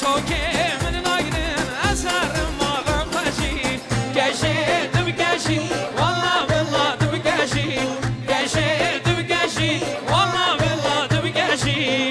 چوکه من ناگرین اثر مالا خوشی گشی دم گشی والله بالله دم گشی گشی دم گشی والله بالله دم گشی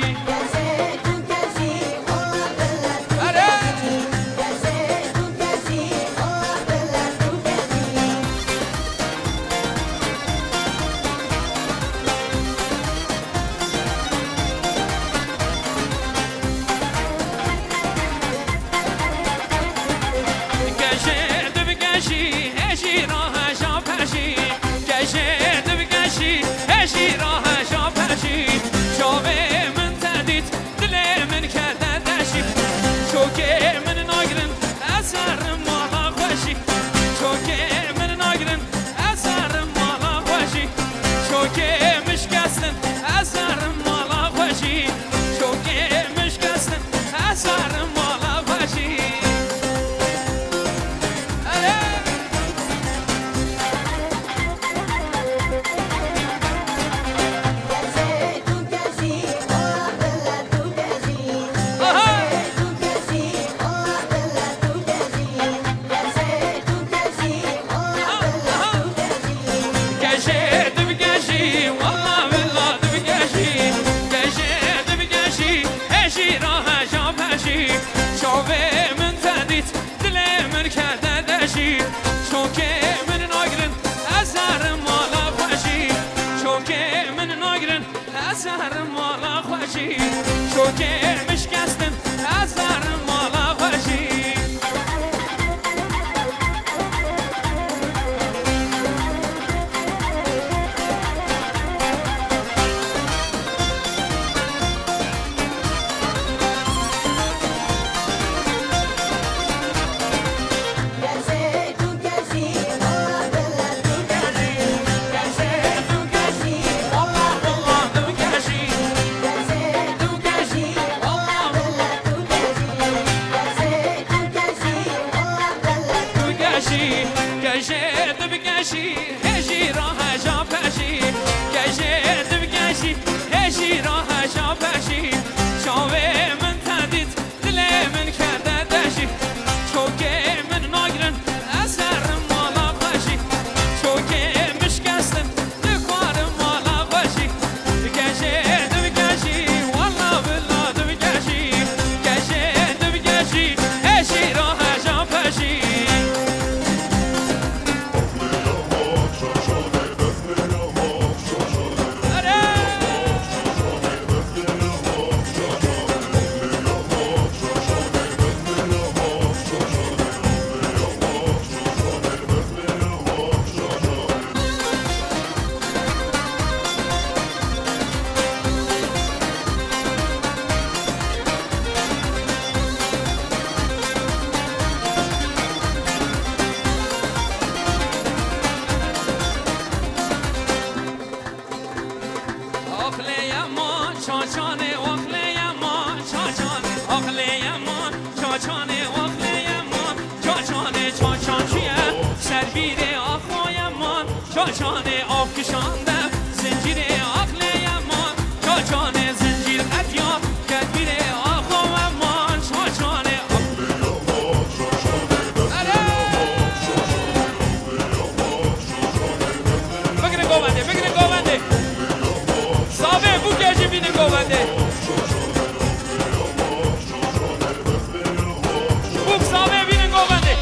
چوکه مشکستن اثر مالا خوشی چاچانه آب کشاندم زنجیر عقل یمان چاچانه زنجیر قدیان کدبیر آخو امان چاچانه بگیره گوونده صابه بو گجی بینه گوونده بوک صابه بینه گوونده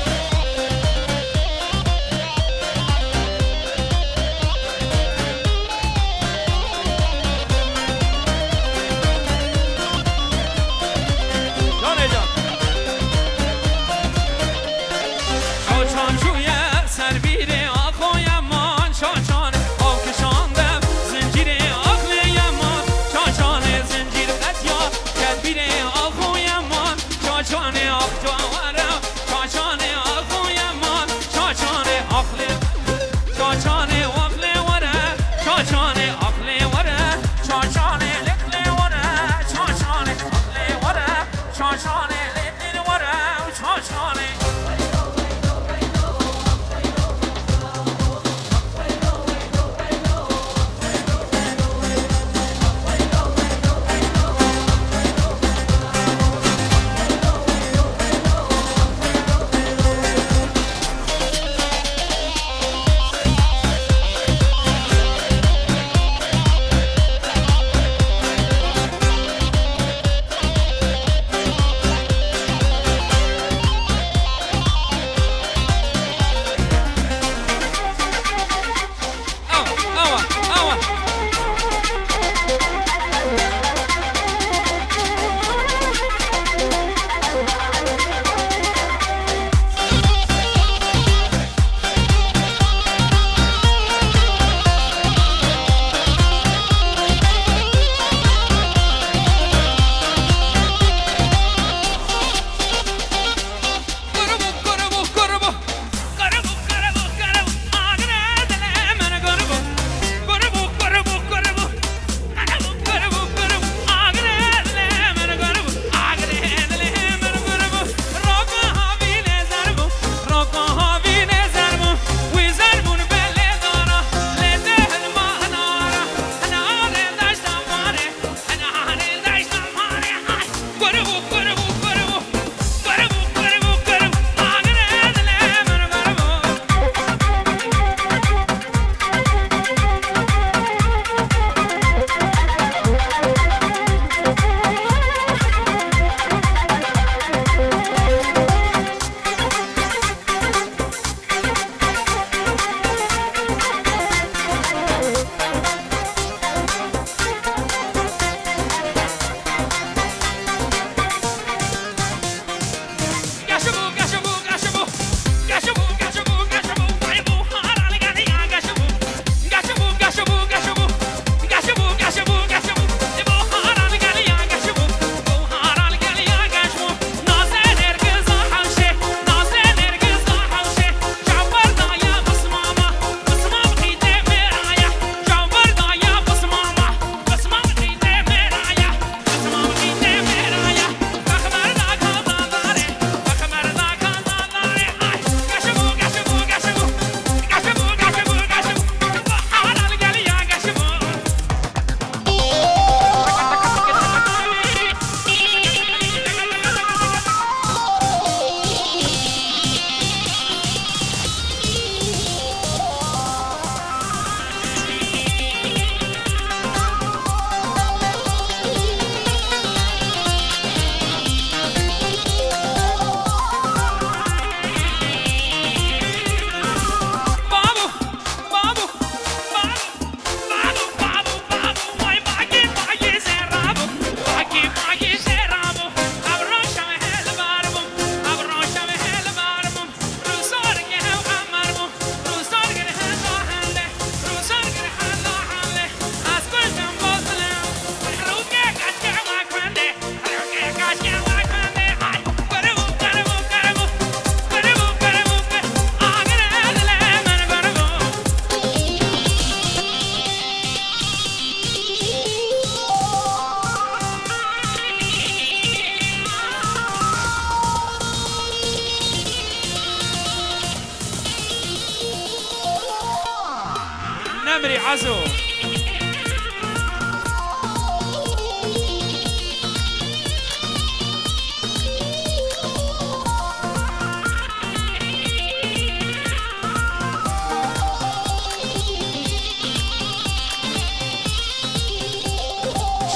نمري عزو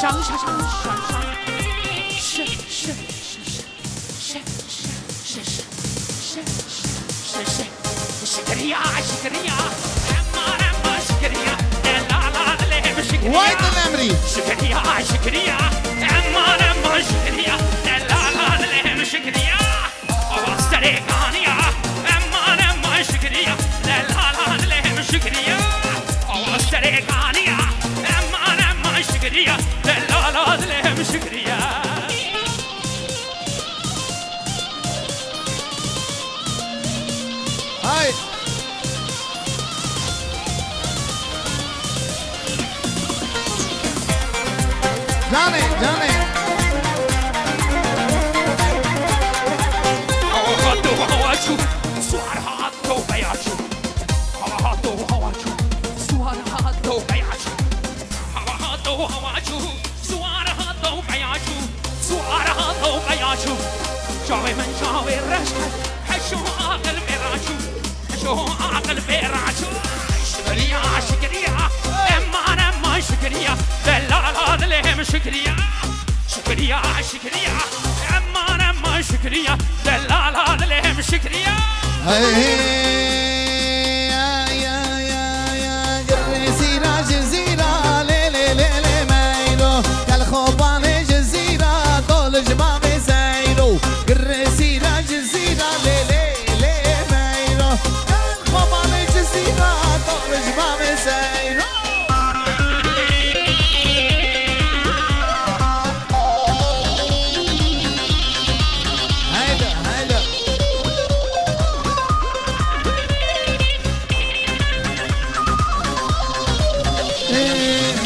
上上上上上，是是是是是是是شكريا شكريا أما شكريا لا لا لا شكريا وايد الأمري شكريا شكريا أما شكريا لا لا لا شكريا أوستريكانيا أما شكريا لا لا لا شكريا أوستريكانيا أما شكريا لا لا لا شكريا هاي جاني جاني هاتو هواشو سوار هاتو بياشو هاتو هواشو سوار هاتو بياشو هاتو هواشو سوار هاتو بياشو سوار هاتو بياشو جاوي من جاوي رشك حشو عقل بيراشو حشو عقل بيراشو شكريا شكريا اما شكريا لا لا لا شكريا شكريا شكريا اما شكريا لا لا لا شكريا يا جزيرة جزيرة ليلي ليلي ميلو كالخوبان جزيرة طول جمامي زينو جزيرة جزيرة ليلي ليلي ميلو كالخوبان جزيرة طول جمامي زينو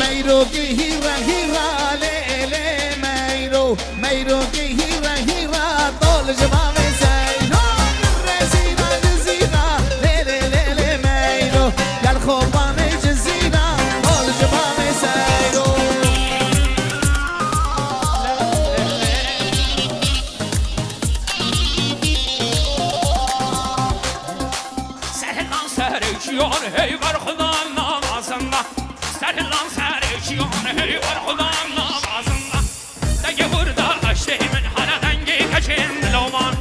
ميرو كي هيرا هيرا ليلي ميرو ميرو كي هيرا هيرا طول جمامي زينو جزيرة جزيرة ليلي ليلي ميرو يا الخوباني جزيرة طول جمامي زينو سهلان سريشيون هي برخضان نامازنا سهلان سريشيون هي برخضان نامازنا دقي هردا اشتي من حلا دنگي كشين دلومان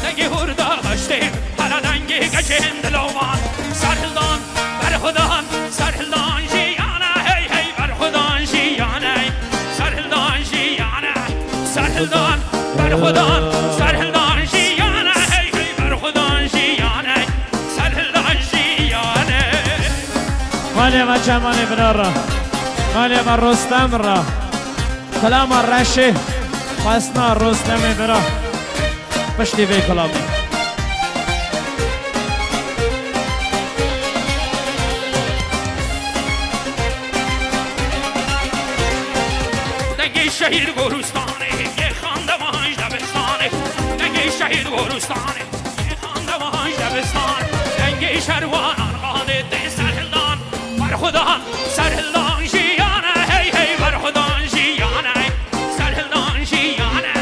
دقي هردا اشتي من حلا دنگي كشين دلومان سهلان برخضان سهلان جيانا هي هي برخضان جيانا سهلان جيانا سهلان برخضان سهلان جيانا هي هي برخضان جيانا سهلان جيانا مالي ما جمالي بنارا مالي ما رستم را كلام الرشي خاصنا رستم برا پشتی به کلامی دنگی شهید گورستانه یه خاندمانش دبستانه دنگی شهید گورستانه یه خاندمانش دبستانه دنگی شروانان قاده ده سرهلان برخودان سرهلان جیانه هی هی برخودان جیانه سرهلان جیانه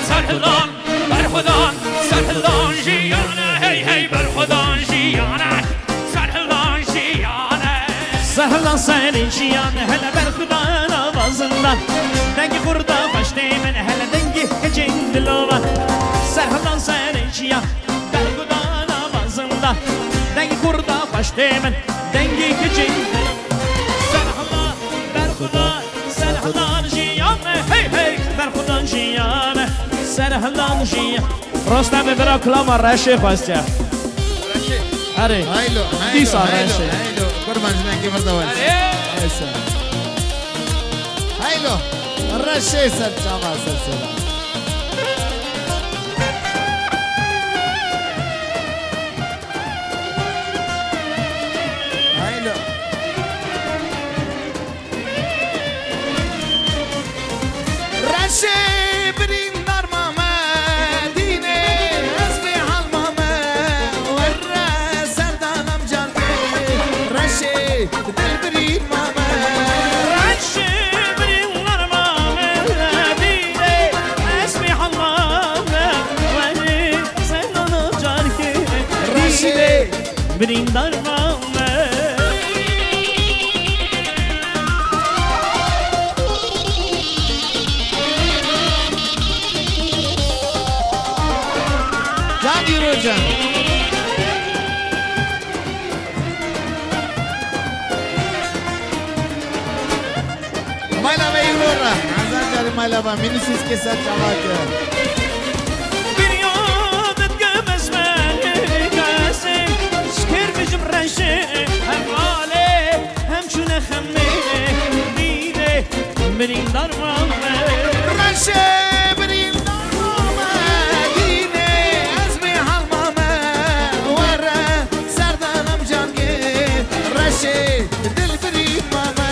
سرهلان برخودان سرهلان جیانه هی هی برخودان جیانه سرهلان جیانه سهلا سری جیان هلا برخدان آوازından دنگی خوردا پشتی من هلا دنگی کچین دلوان سهلا سری جیان برخدان آوازından دنگی خوردا پشتی من دنگی کچین سهلا برخدان سهلا جیان هی هی برخدان جیان سهلا جیان رستم برا کلام رشی خواسته آره هايلو دیسا هايلو رشی هايلو قربان جناكي مردوال هايلو الرشي سلسلة سلسلة هايلو رشي برين دار ماما ديني حسبي حال ماما ورا سردانم جانبي رشي دل بریم درمانه جان دیرو جان مایلا به ایرورا عزیز جاری مایلا با مینیسیز که سر چواجه bir yoldan gömezmeli gazı Şker bizim renşe hem vale hem şuna hemme Dide benim darmanme رشه بریم نامه دینه از می حلمامه وره سردانم جانگه رشه دل بریم مامه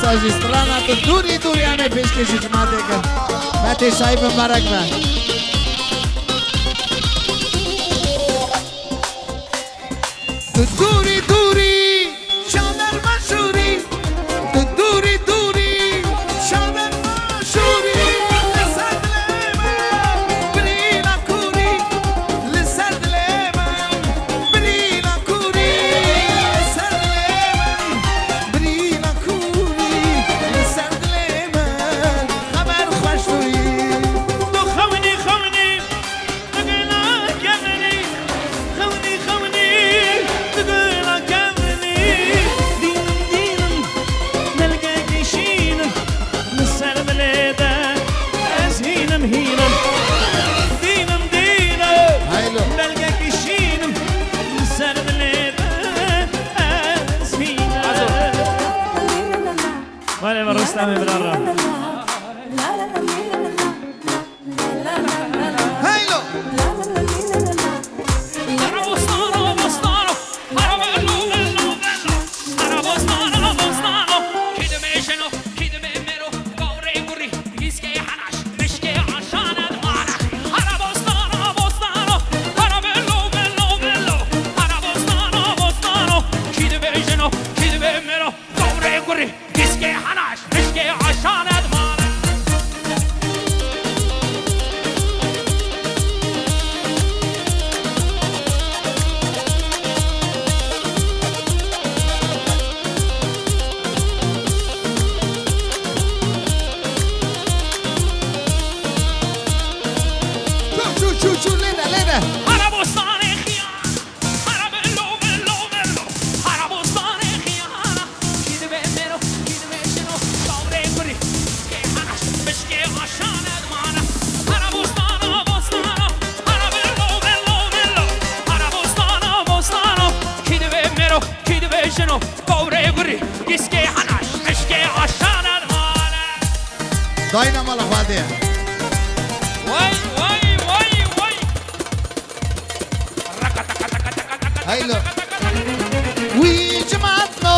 ساجسترانا تو دوری دوری همه پیش کشی جماعته کن بطه شایب مبارک با تو دوری دوری شادر مشوری تو دوری دوری شادر مشوری لسر دلمم بریلا کوری لسر دلمم بریلا کوری لسر دلمم بریلا کوری لسر دلمم خبر خوش تویی تو خونی خونی نگلا گمنی خونی خونی نگلا گمنی دینم دینم نلقى کشینم نسر بلیده از هینم هینم دینم دینم هایلو نلقى کشینم نسر بلیده از هینم ولی برستم برارم هایلو Arabostano, bostano, arabello, bello, bello. Arabostano, bostano, kidme jeno, kidme mero, gaure guri, iske hanash, mishke ashan admana. Arabostano, bostano, arabello, bello, bello. Arabostano, bostano, kidme jeno, kidme mero, gaure guri, iske hanash, mishke ashan admana. شو لنا لنا Arabostane khiyana, arabello, bello, bello. Arabostane khiyana, kidme mero, kidme jeno, gaure guri, iske hanash, mishke ashan admana. Arabostano, bostano, arabello, bello, bello. Arabostano, bostano, kidme mero, kidme jeno, gaure guri, iske hanash, mishke ashan admana. داینا مال خواده Vay, vay, vay, vay. هایلو وی جماعتنا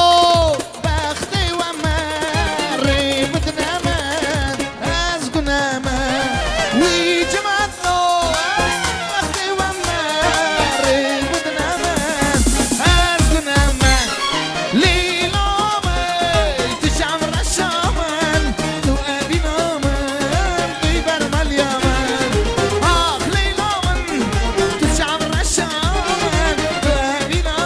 بخته و مره بدنامن از گنامن وی جماعتنا بخته و مره بدنامن از گنامن لیلا می تو شام رشامن تو ابی نامن توی بر ملیامن آخ لیلا من تو شام رشامن تو ابی نامن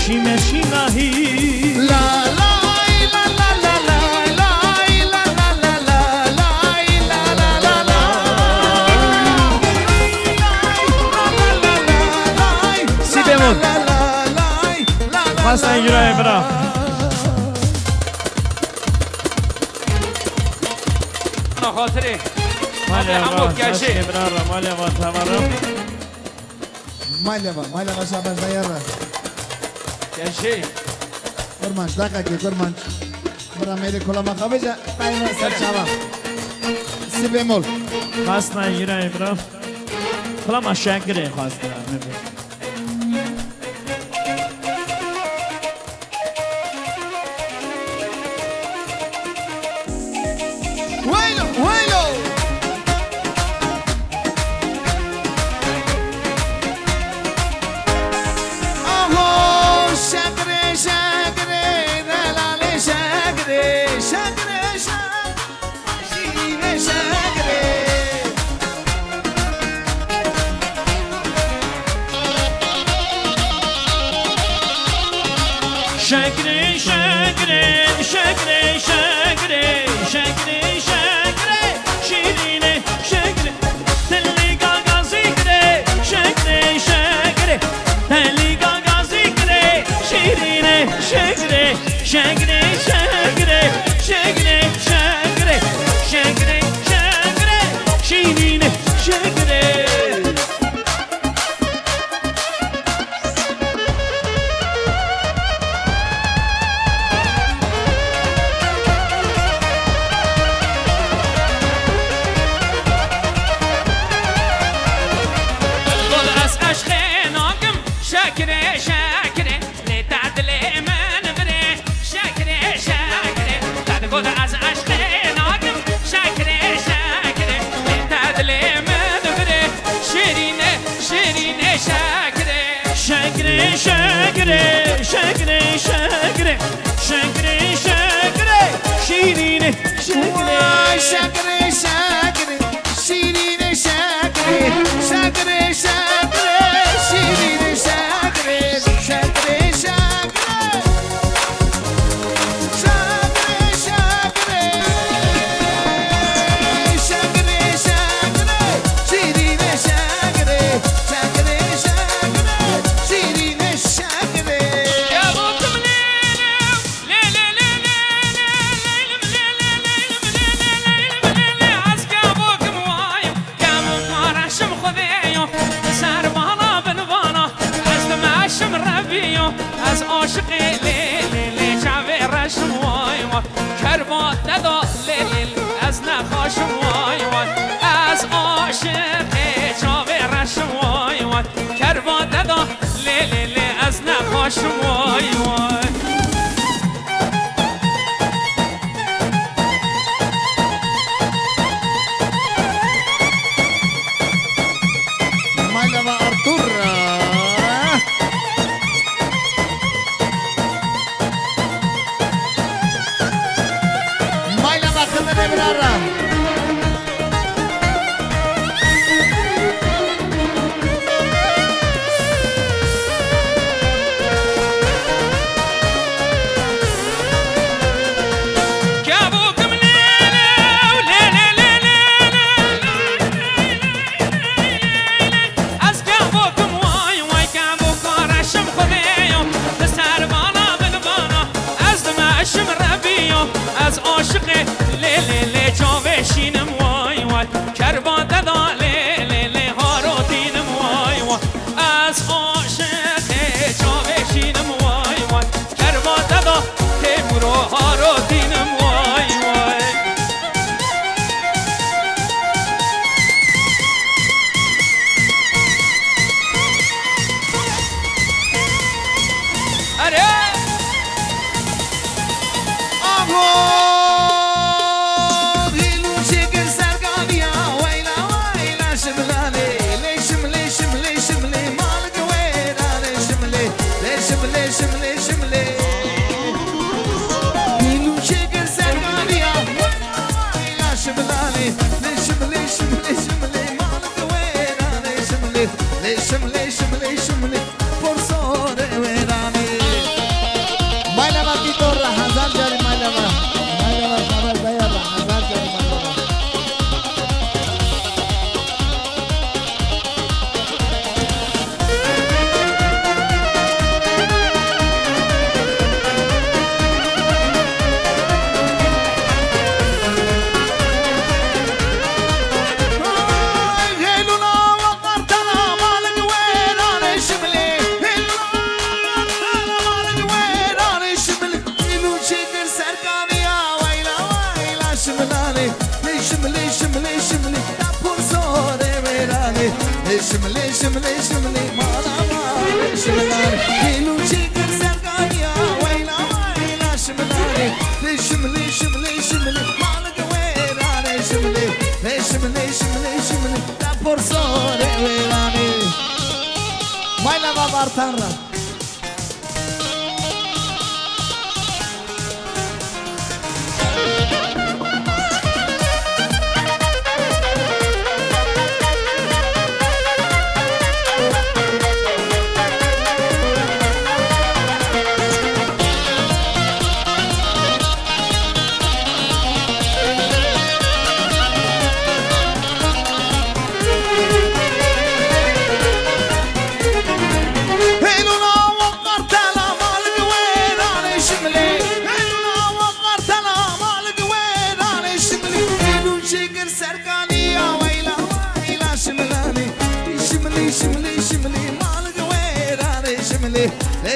شيمة شيمة هي لا لا لا لا لا لا لا لا لا لا لا لا لا لا سي بيمول خاصة يجرى برا انا خاطري مالي حمود كاشي برا مالي واتمرم مايلبا شاباش دايرة كاشي كرمانش دقيقة كرمانش مرة ميري كولا ما خبجة بايمة سر شابا سي بيمول خاصة يجرى برا خلا ما شاكري خاصة ويلو ويلو اهو شاكري شاكري دلالي شاكري شاكري شاكري شاكري شاكري شاكري شاكري شاكري شاكري شاكري شيريني شاكري تلي غاغا زيكري شاكري شاكري تلي غاغا زيكري شيريني شاكري شاكري شاكري شاكري شاكري شاكري شاكري شيريني شاكري شاكري شاكري لتعدلي من بري شاكري شاكري تقول عز عشقي ناقم شاكري شاكري لتعدلي من بري شيريني شيريني شاكري شاكري شاكري شاكري شاكري شاكري شاكري شيريني واي شاكري شاكري شاكري شيريني شاكري شاكري شاكري شيريني شاكري شاكري شاكري شاكري شاكري شاكري شاكري شيريني شاكري شاكري شاكري شيريني شاكري يا بوكم ليل ليل ليل ليل عسكا بوكم وايم كامو فرشم خذيو سار بانا بالبانا أزدم عشم ربيو أز عاشقي ليل شعبي رشم وايم كربات تدو ليل أز نخاشم وايم أز عاشقي شعبي رشم وايم كربات تدو ليل أز نخاشم وايم Mailava Artur. Mailava Kandane Brara. كابوكم ليل از كابوكم واي كابوك رشم خذيو تسهر بانا بالبانا از دمشم ربيو از عاشقي ليل جاوي شينم واي كربان تدا ليل هارو دينم واي از عاشقي جاوي شينم واي كربان تدا تمرو هارو دينم واي أري Aho. Hilu şeker serganiya. Vayla vayla şimlale. Le şimle şimle şimle. Mal güvera le şimle. Le şimle şimle şimle. Hilu şeker serganiya. Vayla vayla şimlale. Le şimle şimle şimle. Mal güvera le şimle. Le şimle şimle şimle. Por sore verane. شملي شملي مالا مالي شملاني كيلو شكر سرقانيا ويلا ويلا شملاني شملي شملي شملي مالك ويلاني شملي شملي شملي شملي لا فرصوني ويلاني مايلا بابار تنرا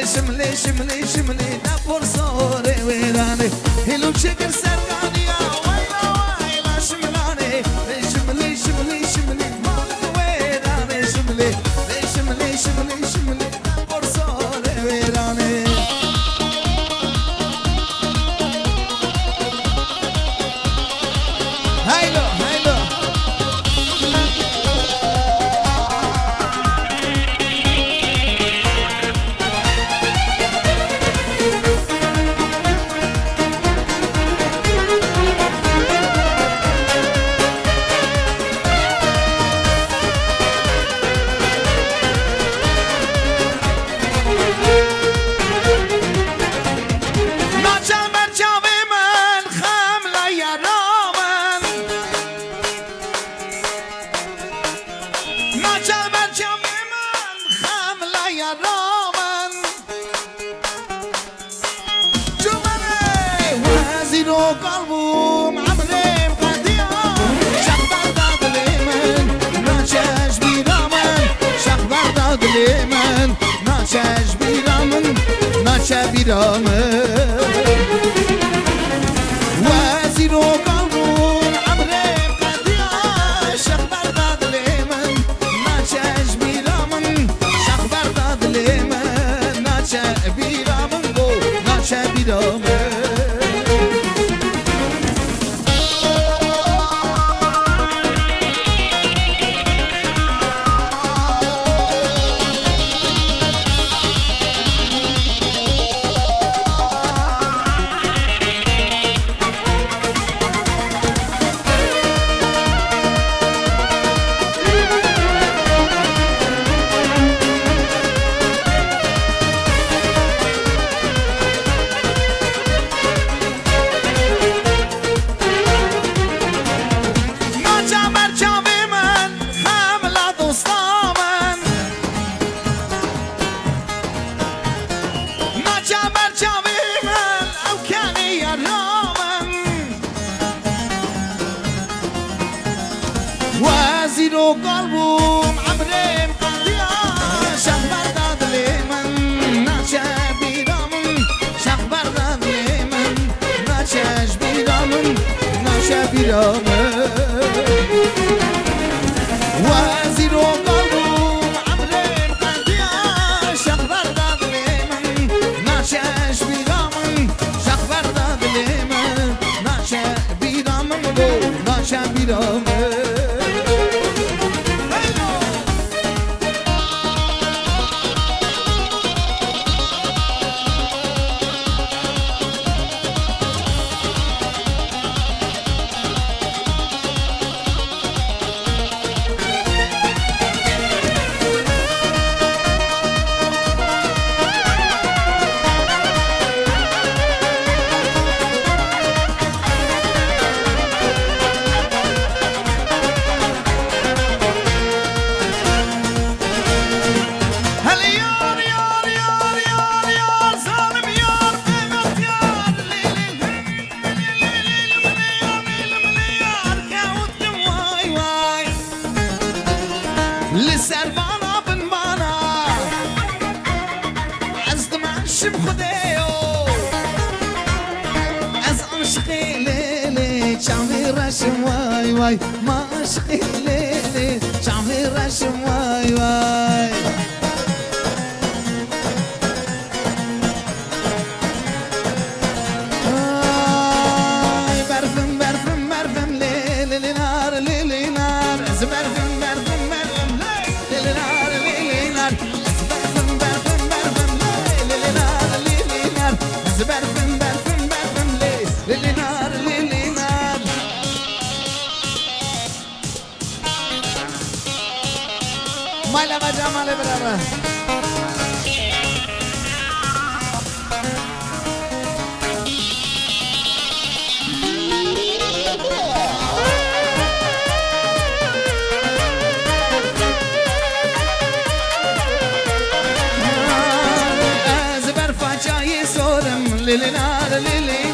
شملي شملي شملي نفر صوري ويلاني هلو شكر سرقاني يا ويلا ويلا شملاني شملي شملي شملي مالك ويلاني شملي شملي شملي شملي نفر صوري ويلاني هيلو هيلو ناچش بیرامن ناچه بیرامن وزیر و قلبون عمرم قدیا شخ برداد لیمن ناچش بیرامن شخ برداد لیمن ناچه بیرامن گو ناچه بیرامن وزیر و قلبم عمرم قلیا شخ برداد لیمن ناچه بیرامن شخ برداد لیمن ناچش بیرامن ناچه بیرامن وزیر و قلبم عمرم قلیا شخ برداد لیمن ناچش بیرامن شخ برداد لیمن ناچه بیرامن ناچه بیرامن واي ما عشقي الليلة شعبي رشم واي واي برفم برفم برفم ليل نار ليل نار برفم برفم برفم ليل نار ليل نار برفم برفم برفم ليل نار ليل نار برفم برفم برفم ليل نار ليل نار مالا بجا مالا برابر ليل نار ليل